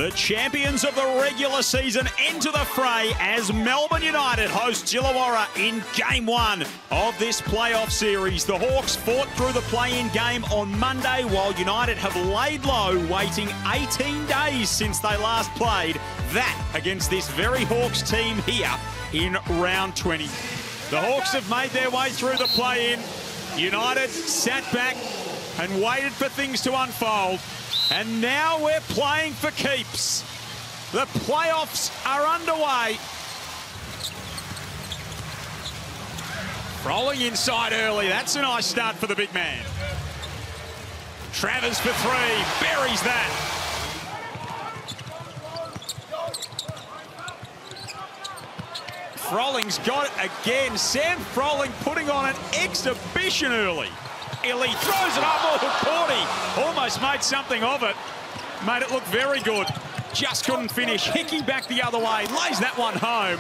The champions of the regular season enter the fray as Melbourne United host Illawarra in Game 1 of this playoff series. The Hawks fought through the play-in game on Monday, while United have laid low, waiting 18 days since they last played. That against this very Hawks team here in round 20. The Hawks have made their way through the play-in. United sat back and waited for things to unfold. And now we're playing for keeps. The playoffs are underway. Rolling inside early. That's a nice start for the big man. Travers for three. Buries that. Frolling's got it again. Sam Froling putting on an exhibition early. Illy throws it up. Oh, almost made something of it. Made it look very good. Just couldn't finish. Hickey back the other way. Lays that one home.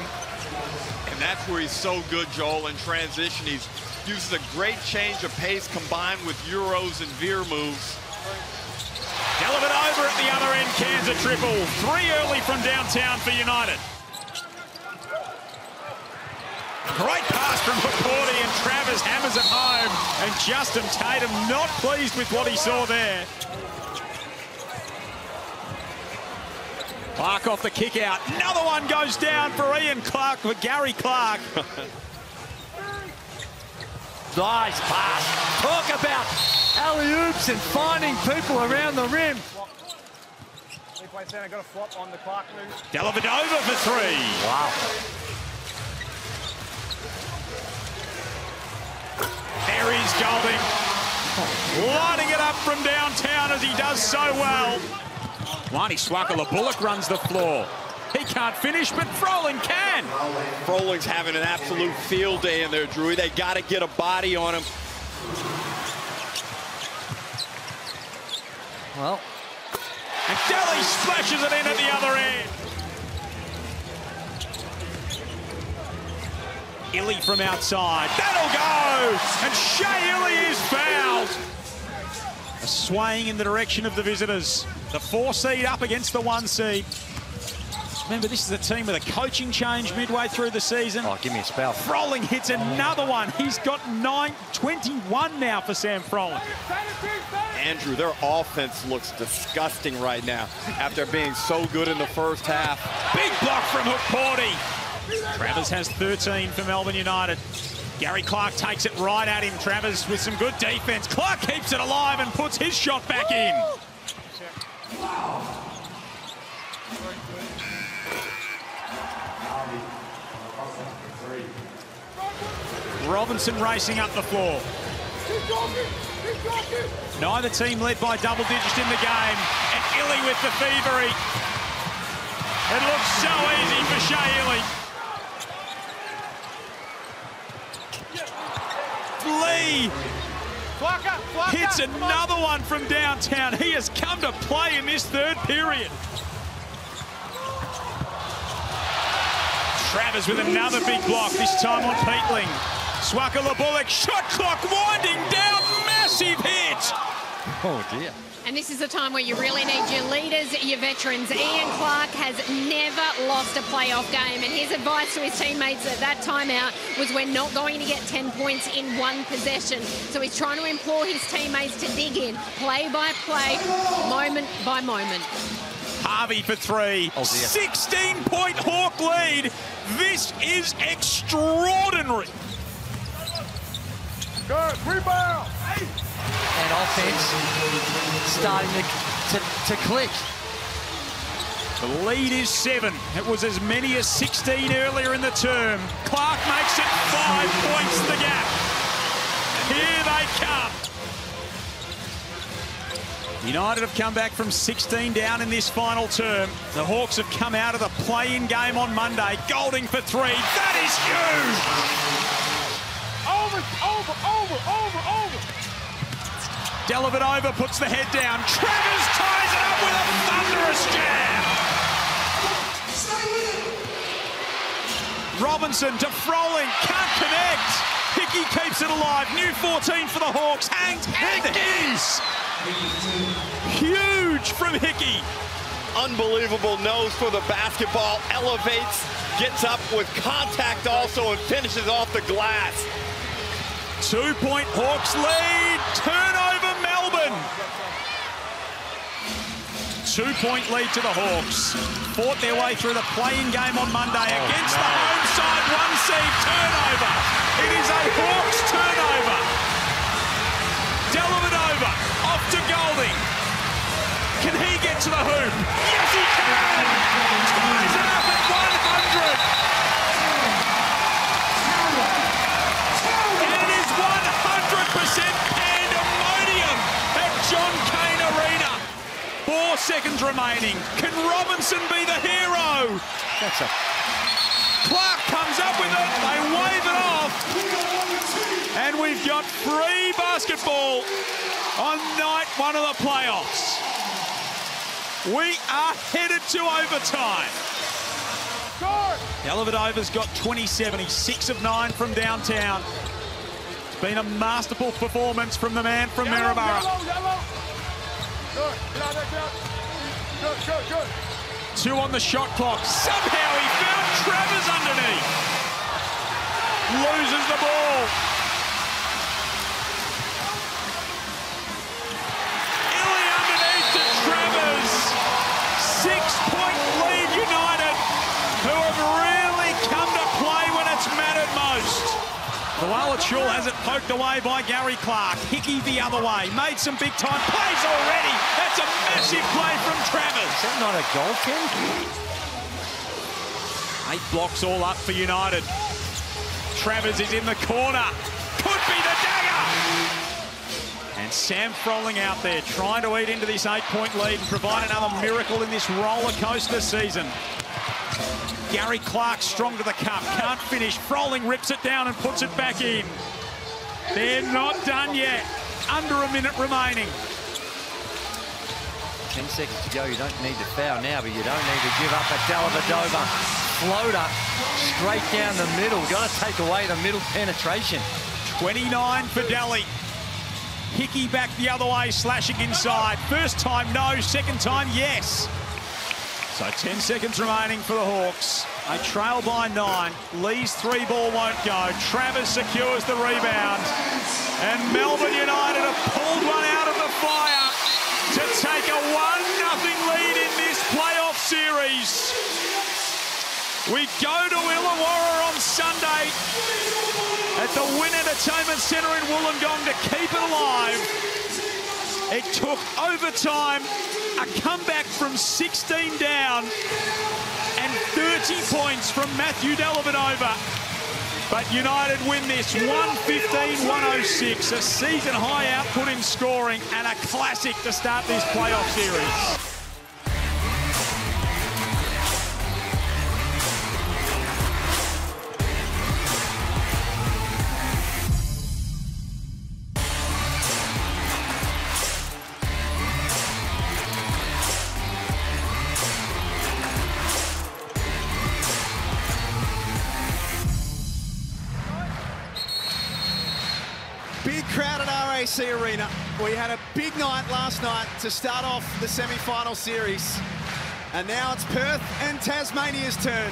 And that's where he's so good, Joel, in transition. He uses a great change of pace combined with Euros and veer moves. Delavan over at the other end. Cans a triple. Three early from downtown for United. Great pass from Hukporti, and Travers hammers it home. And Justin Tatum not pleased with what he saw there. Clark off the kick out. Another one goes down for Ian Clark, for Gary Clark. Nice pass. Talk about alley-oops and finding people around the rim. Got a flop on the Clark move. Dellavedova for three. Wow. There is Golding, lighting it up from downtown as he does so well. Marty Swakala Bullock runs the floor. He can't finish, but Froling can. Froling's having an absolute field day in there, Drew. They got to get a body on him. Well. And Delhi splashes it in at the other end. Illy from outside. That'll go! And Shea Illy is fouled. A swaying in the direction of the visitors. The 4 seed up against the 1 seed. Remember, this is a team with a coaching change midway through the season. Oh, give me a spell. Froling hits another one. He's got 21 now for Sam Froling. Andrew, their offense looks disgusting right now after being so good in the first half. Big block from Hukporti. Travers has 13 for Melbourne United. Gary Clark takes it right at him. Travers with some good defense. Clark keeps it alive and puts his shot back in. Robinson racing up the floor. Neither team led by double digits in the game. And Illy with the thievery. It looks so easy for Shea Illy. Lee hits another one from downtown. He has come to play in this third period. Travers with another big block, this time on Peatling. Swakala Bullock, shot clock winding down, massive hit. Oh dear. And this is the time where you really need your leaders, your veterans. Ian Clark has never lost a playoff game, and his advice to his teammates at that timeout was we're not going to get 10 points in one possession. So he's trying to implore his teammates to dig in, play by play, moment by moment. Harvey for three. Oh dear. 16-point Hawk lead. This is extraordinary. Good, rebound. And offense starting to click. The lead is 7. It was as many as 16 earlier in the term. Clark makes it 5 points the gap. Here they come. United have come back from 16 down in this final term. The Hawks have come out of the play-in game on Monday. Golding for 3. That is huge. Over. Dellavedova puts the head down. Travers ties it up with a thunderous jam. Robinson to Froling, can't connect. Hickey keeps it alive. New 14 for the Hawks. Hangs and is huge from Hickey. Unbelievable nose for the basketball, elevates, gets up with contact also, and finishes off the glass. 2-point Hawks lead. Turnover, Melbourne. 2-point lead to the Hawks. Fought their way through the play-in game on Monday against the home side 1 seed. Turnover. It is a Hawks turnover. Dellavedova off to Golding. Can he get to the hoop? Yes, he can! Ties it up at 100. And it is 100% pandemonium at John Cain Arena. 4 seconds remaining. Can Robinson be the hero? That's a... Clark comes up with it. They wave it off. And we've got free basketball on night 1 of the playoffs. We are headed to overtime. Dellavedova's got 27. He's 6 of 9 from downtown. It's been a masterful performance from the man from Maryborough. Good. 2 on the shot clock. Somehow he found Travers underneath. Loses the ball. Illy underneath to Travers. 6-point lead United, who have really come to play when it's mattered most. Chul has it poked away by Gary Clark. Hickey the other way. Made some big time plays already. That's a massive play from Travers. Is that not a goal, Ken? 8 blocks all up for United. Travers is in the corner. Could be the dagger. And Sam Froling out there trying to eat into this 8-point lead and provide another miracle in this roller coaster season. Gary Clark strong to the cup, can't finish. Froling rips it down and puts it back in. They're not done yet. Under a minute remaining. 10 seconds to go. You don't need to foul now, but you don't need to give up a Dellavedova floater straight down the middle. Got to take away the middle penetration. 29 for Delhi. Hickey back the other way, slashing inside. First time, no. Second time, yes. So 10 seconds remaining for the Hawks. They trail by 9. Lee's 3-ball won't go. Travers secures the rebound. And Melbourne United have pulled one out of the fire to take a 1-0 lead in this playoff series. We go to Illawarra on Sunday at the Wynn Entertainment Centre in Wollongong to keep it alive. It took overtime, a comeback from 16 down, and 30 points from Matthew Dellavedova. But United win this 115-106, a season-high output in scoring and a classic to start this playoff series. Big crowd at RAC Arena. We had a big night last night to start off the semi-final series. And now it's Perth and Tasmania's turn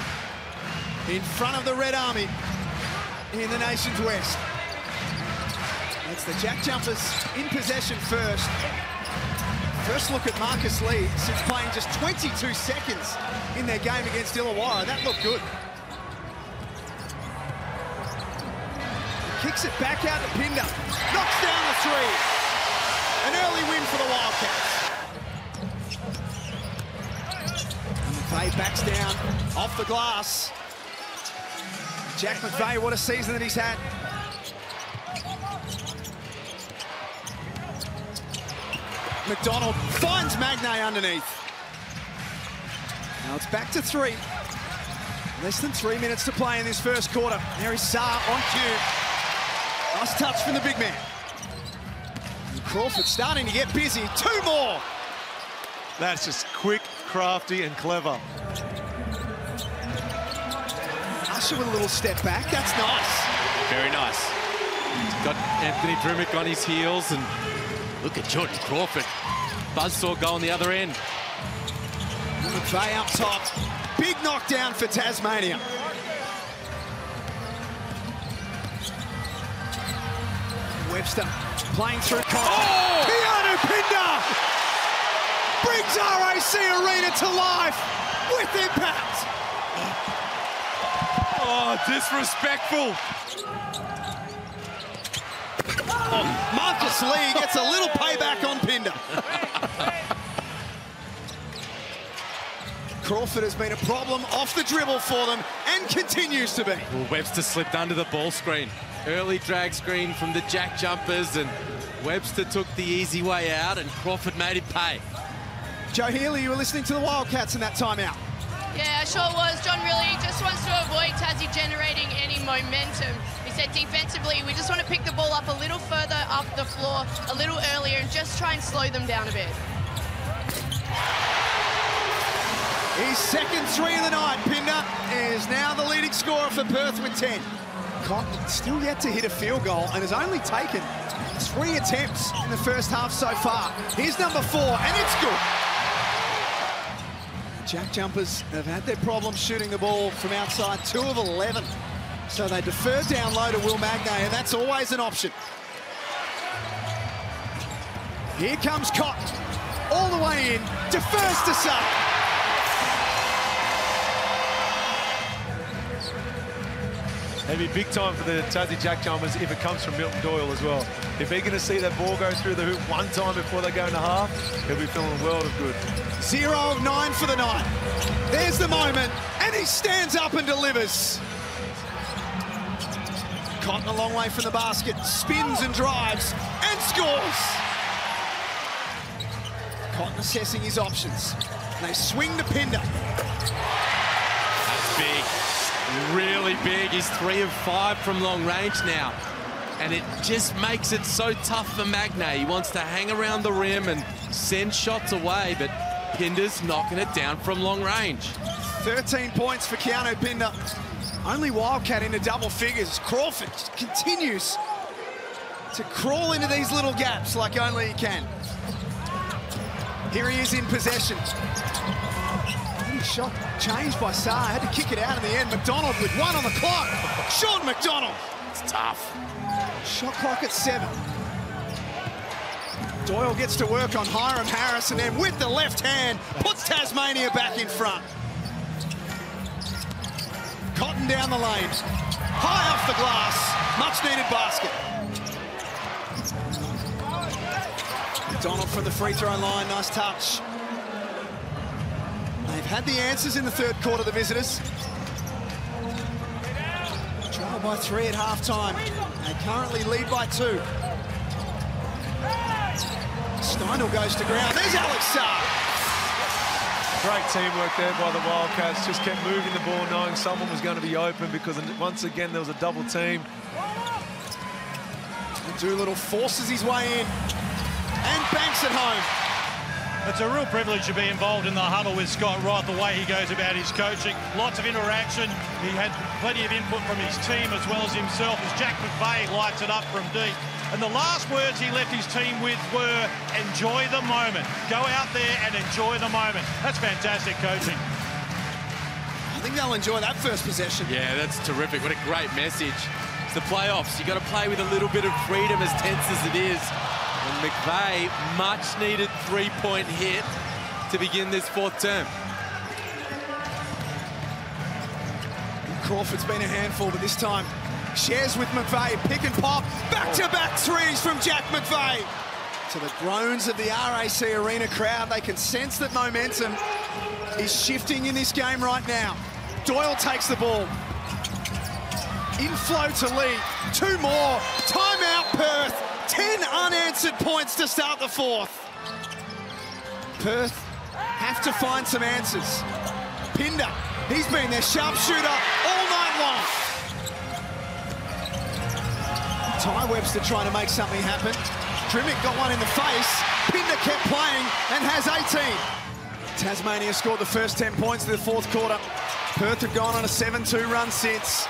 in front of the Red Army in the nation's west. It's the Jack Jumpers in possession first. First look at Marcus Lee since playing just 22 seconds in their game against Illawarra. That looked good. Kicks it back out to Pinder. Knocks down the 3. An early win for the Wildcats. McVeigh backs down off the glass. Jack McVeigh, what a season that he's had. McDonald finds Magnay underneath. Now it's back to 3. Less than 3 minutes to play in this first quarter. There is Saar on cue. Nice touch from the big man. And Crawford starting to get busy. 2 more. That's just quick, crafty, and clever. Usher with a little step back. That's nice. Very nice. He's got Anthony Drumick on his heels, and look at Jordan Crawford. Buzzsaw goal on the other end. McVeigh up top. Big knockdown for Tasmania. Webster playing through Connor. Oh! Keanu Pinder brings RAC Arena to life with impact. Oh, disrespectful. Oh, Marcus Lee gets a little payback on Pinder. Crawford has been a problem off the dribble for them and continues to be. Well, Webster slipped under the ball screen. Early drag screen from the jack jumpers, and Webster took the easy way out, and Crawford made it pay. Joe Healy, you were listening to the Wildcats in that timeout. Yeah, I sure was. John really just wants to avoid Tassie generating any momentum. He said defensively, we just want to pick the ball up a little further up the floor, a little earlier, and just try and slow them down a bit. His second three of the night. Pinder is now the leading scorer for Perth with 10. Cotton still yet to hit a field goal and has only taken 3 attempts in the first half so far. Here's number 4, and it's good. Jack Jumpers have had their problems shooting the ball from outside, 2 of 11. So they defer down low to Will Magnay, and that's always an option. Here comes Cotton, all the way in, defers to save. It'd be big time for the Tassie Jack Jumpers if it comes from Milton Doyle as well. If they're going to see that ball go through the hoop one time before they go into half, he'll be feeling a world of good. 0 of 9 for the night. There's the moment, and he stands up and delivers. Cotton a long way from the basket, spins and drives, and scores. Cotton assessing his options. They swing to Pinder. That's big. Really big. He's 3 of 5 from long range now. And it just makes it so tough for Magnay. He wants to hang around the rim and send shots away, but Pinder's knocking it down from long range. 13 points for Keanu Pinder. Only Wildcat into double figures. Crawford continues to crawl into these little gaps like only he can. Here he is in possession. Shot changed by Sarr, had to kick it out in the end. McDonald with 1 on the clock. Sean McDonald. It's tough. Shot clock at 7. Doyle gets to work on Hiram Harris, and then with the left hand, puts Tasmania back in front. Cotton down the lane. High off the glass. Much needed basket. McDonald from the free throw line. Nice touch. They've had the answers in the third quarter, the visitors. Trail by 3 at halftime. They currently lead by 2. Steindl goes to ground. There's Alex Sarr. Great teamwork there by the Wildcats. Just kept moving the ball, knowing someone was going to be open because once again there was a double team. Doolittle forces his way in and banks it home. It's a real privilege to be involved in the huddle with Scott Roth, the way he goes about his coaching. Lots of interaction. He had plenty of input from his team as well as himself as Jack McVeigh lights it up from deep. And the last words he left his team with were, enjoy the moment. Go out there and enjoy the moment. That's fantastic coaching. I think they'll enjoy that first possession. Yeah, that's terrific. What a great message. It's the playoffs. You've got to play with a little bit of freedom, as tense as it is. And McVeigh, much-needed 3-point hit to begin this 4th term. Crawford's been a handful, but this time shares with McVeigh. Pick and pop. Back-to-back threes from Jack McVeigh. To the groans of the RAC Arena crowd, they can sense that momentum is shifting in this game right now. Doyle takes the ball. Inflow to Lee. 2 more. Timeout, Perth. 10 unanswered points to start the 4th. Perth have to find some answers. Pinder, he's been their sharpshooter all night long. Ty Webster trying to make something happen. Trimmick got one in the face. Pinder kept playing and has 18. Tasmania scored the first 10 points in the 4th quarter. Perth have gone on a 7-2 run since.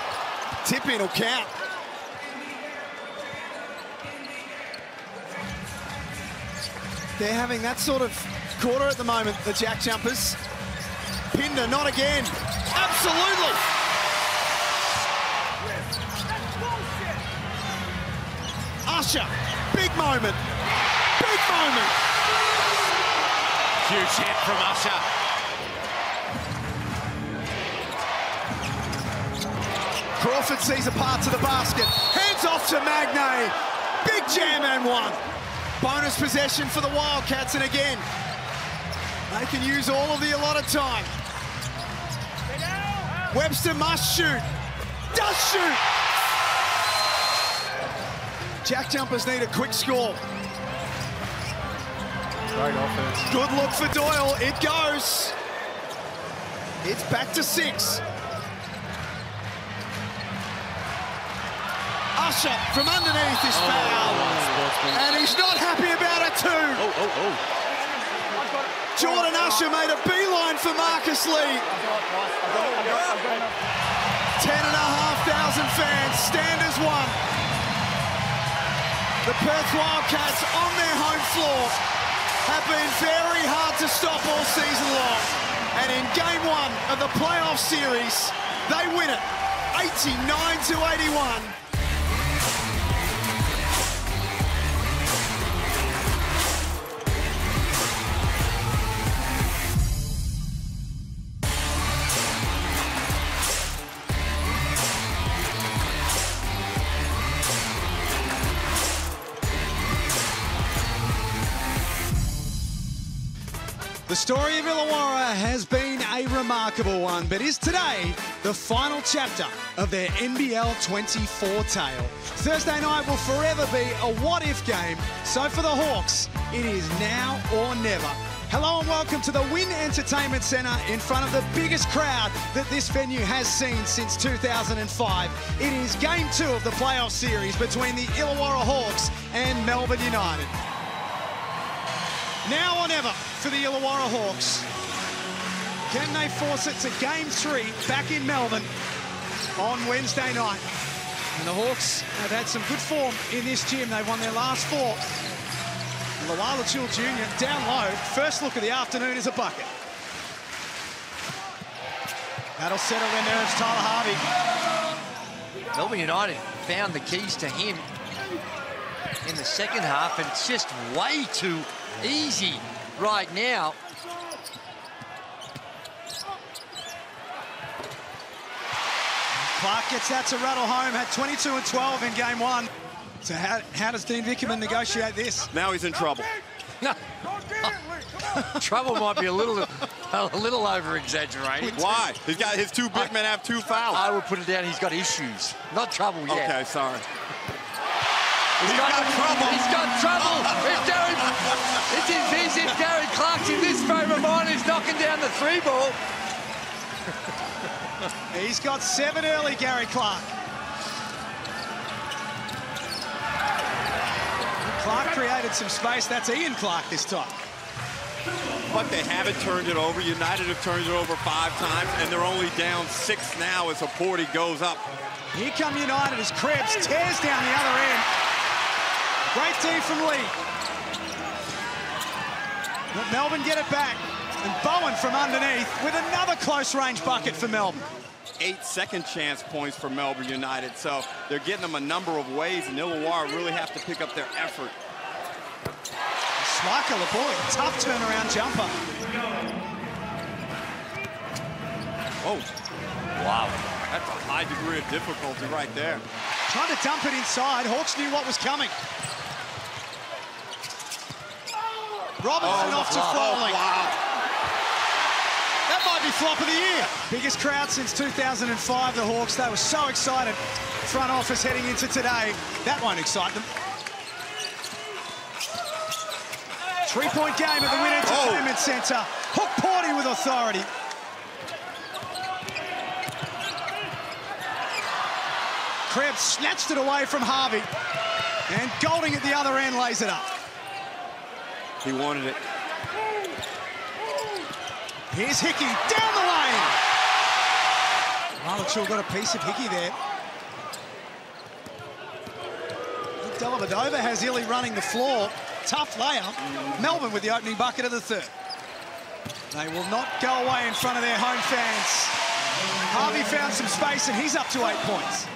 Tip-in will count. They're having that sort of quarter at the moment, the Jack Jumpers. Pinder, not again. Absolutely. Usher, big moment. Big moment. Huge hit from Usher. Crawford sees a path to the basket. Hands off to Magnay. Big jam and one. Bonus possession for the Wildcats, and again, they can use all of the allotted time. Webster must shoot. Does shoot. Jack jumpers need a quick score. Great offense. Good look for Doyle. It goes. It's back to 6. Usher from underneath is fouled. And he's not happy about it too. Jordan Usher made a beeline for Marcus Lee. 10,500 fans stand as one. The Perth Wildcats on their home floor have been very hard to stop all season long. And in game 1 of the playoff series, they win it 89-81. The story of Illawarra has been a remarkable one, but is today the final chapter of their NBL 24 tale. Thursday night will forever be a what-if game, so for the Hawks, it is now or never. Hello and welcome to the Wynn Entertainment Centre in front of the biggest crowd that this venue has seen since 2005. It is game 2 of the playoff series between the Illawarra Hawks and Melbourne United. Now or never for the Illawarra Hawks. Can they force it to game 3 back in Melbourne on Wednesday night? And the Hawks have had some good form in this gym. They've won their last 4. Lawala Chul Jr. down low. First look of the afternoon is a bucket. That'll settle their nerves, Tyler Harvey. Melbourne United found the keys to him in the second half, and it's just way too easy right now. Clark gets that to rattle home, had 22 and 12 in game 1. So how does Dean Vickerman negotiate this? Now he's in trouble. Trouble might be a little over-exaggerated. Why? He's got his 2 big men have 2 fouls. I would put it down, he's got issues. Not trouble yet. Okay, sorry. He's got trouble. He's got trouble. It's if Gary Clark's in this frame of mind, he's knocking down the 3 ball. He's got 7 early, Gary Clark. Clark created some space. That's Ian Clark this time. But they haven't turned it over. United have turned it over 5 times, and they're only down 6 now as Laporte goes up. Here come United as Krebs tears down the other end. Great D from Lee. But Melbourne get it back. And Bowen from underneath with another close-range bucket for Melbourne. 8 second chance points for Melbourne United. So they're getting them a number of ways, and Illawarra really have to pick up their effort. Swaka Laporte, tough turnaround jumper. Oh, wow. That's a high degree of difficulty right there. Trying to dump it inside. Hawks knew what was coming. Robertson off to Froling. Wow. That might be flop of the year. Biggest crowd since 2005, the Hawks. They were so excited. Front office heading into today. That won't excite them. 3-point game at the Wynn Entertainment Centre. Hook Porty with authority. Krebs snatched it away from Harvey. And Golding at the other end lays it up. He wanted it. Here's Hickey down the lane. Marlachul got a piece of Hickey there. Delavadova has Illy running the floor. Tough layup. Melbourne with the opening bucket of the 3rd. They will not go away in front of their home fans. Harvey found some space, and he's up to 8 points.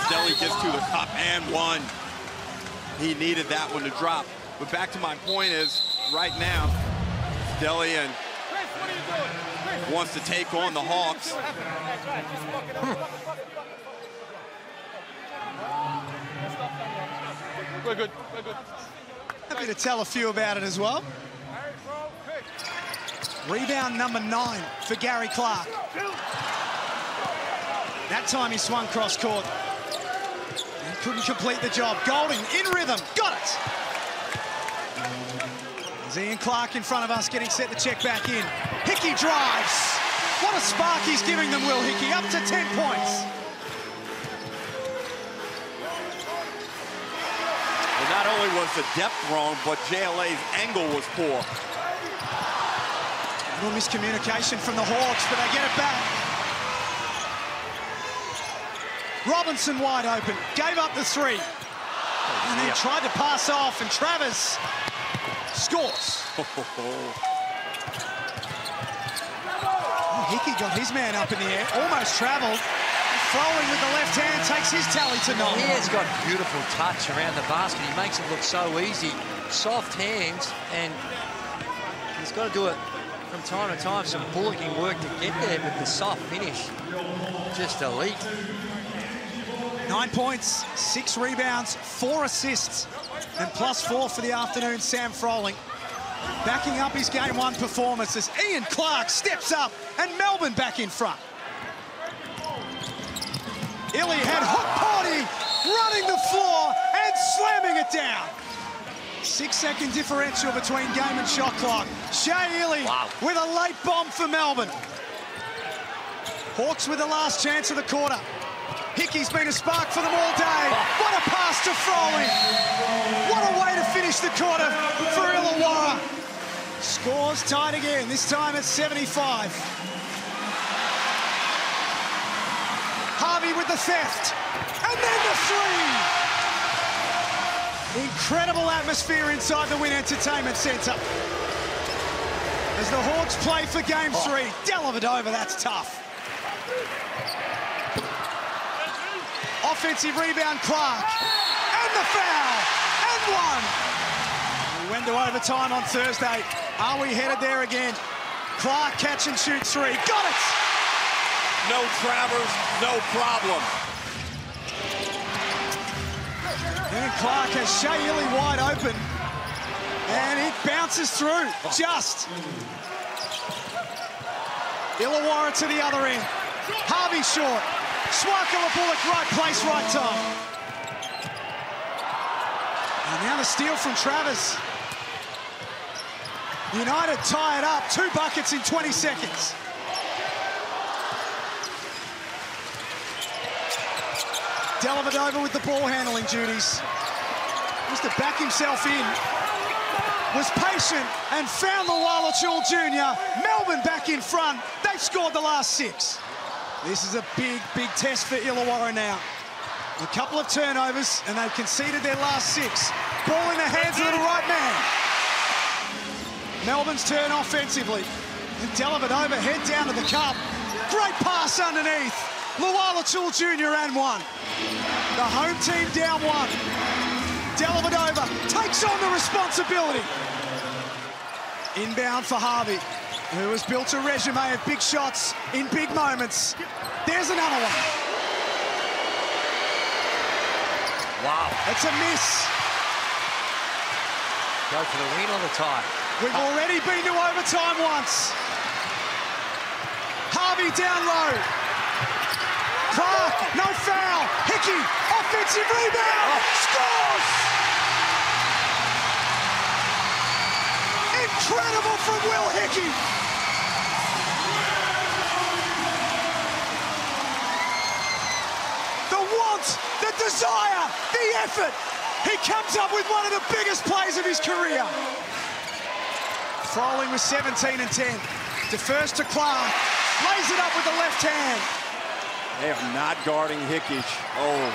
Deli gets to the cup and one. He needed that one to drop. But back to my point is, right now, Deli wants to take on the Hawks. We're good, we're good. Happy to tell a few about it as well. Rebound number 9 for Gary Clark. That time he swung cross court. He couldn't complete the job. Golding in rhythm, got it. There's Ian Clark in front of us getting set to check back in. Hickey drives. What a spark he's giving them, Will Hickey, up to 10 points. Well, not only was the depth wrong, but JLA's angle was poor. A little miscommunication from the Hawks, but they get it back. Robinson wide open, gave up the 3. And then tried to pass off, and Travers scores. Oh, Hickey got his man up in the air, almost travelled. Froling with the left hand, takes his tally to 9. He has got beautiful touch around the basket. He makes it look so easy. Soft hands, and he's got to do it from time to time. Some bullocking work to get there, but the soft finish, just elite. 9 points, 6 rebounds, 4 assists, and +4 for the afternoon, Sam Froling. Backing up his Game 1 performance as Ian Clark steps up, and Melbourne back in front. Illy had Hook Party running the floor and slamming it down. 6-second differential between game and shot clock. Shea Illy with a late bomb for Melbourne. Hawks with the last chance of the quarter. Hickey's been a spark for them all day. What a pass to Froling. What a way to finish the quarter for Illawarra. Scores tied again, this time at 75. Harvey with the theft, and then the 3. Incredible atmosphere inside the Wynn Entertainment Centre. As the Hawks play for Game 3, Dellavedova, that's tough. Offensive rebound, Clark, and the foul, and 1. We went to overtime on Thursday. Are we headed there again? Clark catch and shoot 3, got it! No Travers, no problem. And Clark has Shea Illy wide open. And it bounces through, just. Illawarra to the other end. Harvey short. Swakala Bullock, right place, right time. And now the steal from Travers. United tie it up, 2 buckets in 20 seconds. Dellavedova with the ball handling duties. Just to back himself in. Was patient and found the Lualachul Jr. Melbourne back in front. They've scored the last 6. This is a big, big test for Illawarra now. A couple of turnovers and they've conceded their last 6. Ball in the hands of the right man. Melbourne's turn offensively. And Dellavedova head down to the cup. Great pass underneath. Lualachul Jr. and 1. The home team down 1. Dellavedova takes on the responsibility. Inbound for Harvey, who has built a resume of big shots in big moments. There's another one. Wow. It's a miss. Go for the win or the tie. We've already been to overtime once. Harvey down low. Clark, no foul. Hickey, offensive rebound. Scores! Incredible from Will Hickey. The want, the desire, the effort. He comes up with one of the biggest plays of his career. Froling with 17 and 10. Defers to Clark. Lays it up with the left hand. They are not guarding Hickey. Oh.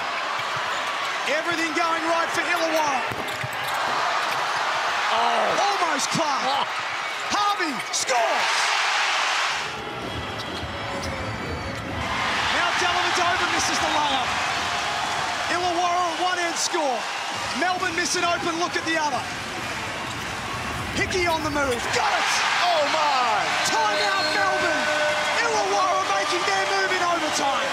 Everything going right for Illawarra. Almost Clark. Harvey scores. Now Dellavedova misses the layup. Illawarra at one end score. Melbourne miss an open look at the other. Hickey on the move. Got it. Oh, my. Timeout Melbourne. Illawarra making their move in overtime.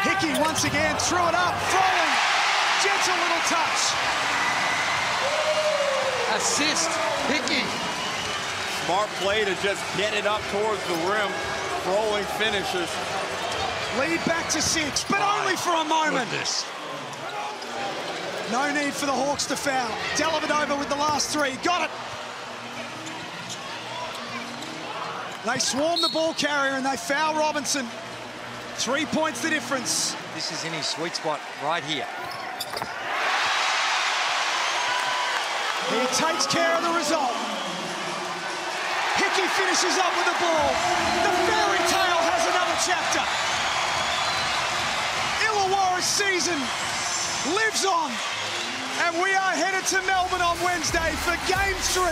Hickey once again threw it up. Throwing. Gentle little touch. Assist, Hickey. Smart play to just get it up towards the rim. Rolling finishes. Lead back to 6, but only for a moment. No need for the Hawks to foul. Dellavedova with the last 3. Got it. They swarm the ball carrier and they foul Robinson. 3 points the difference. This is in his sweet spot right here. He takes care of the result. Hickey finishes up with the ball. The fairy tale has another chapter. Illawarra's season lives on. And we are headed to Melbourne on Wednesday for Game 3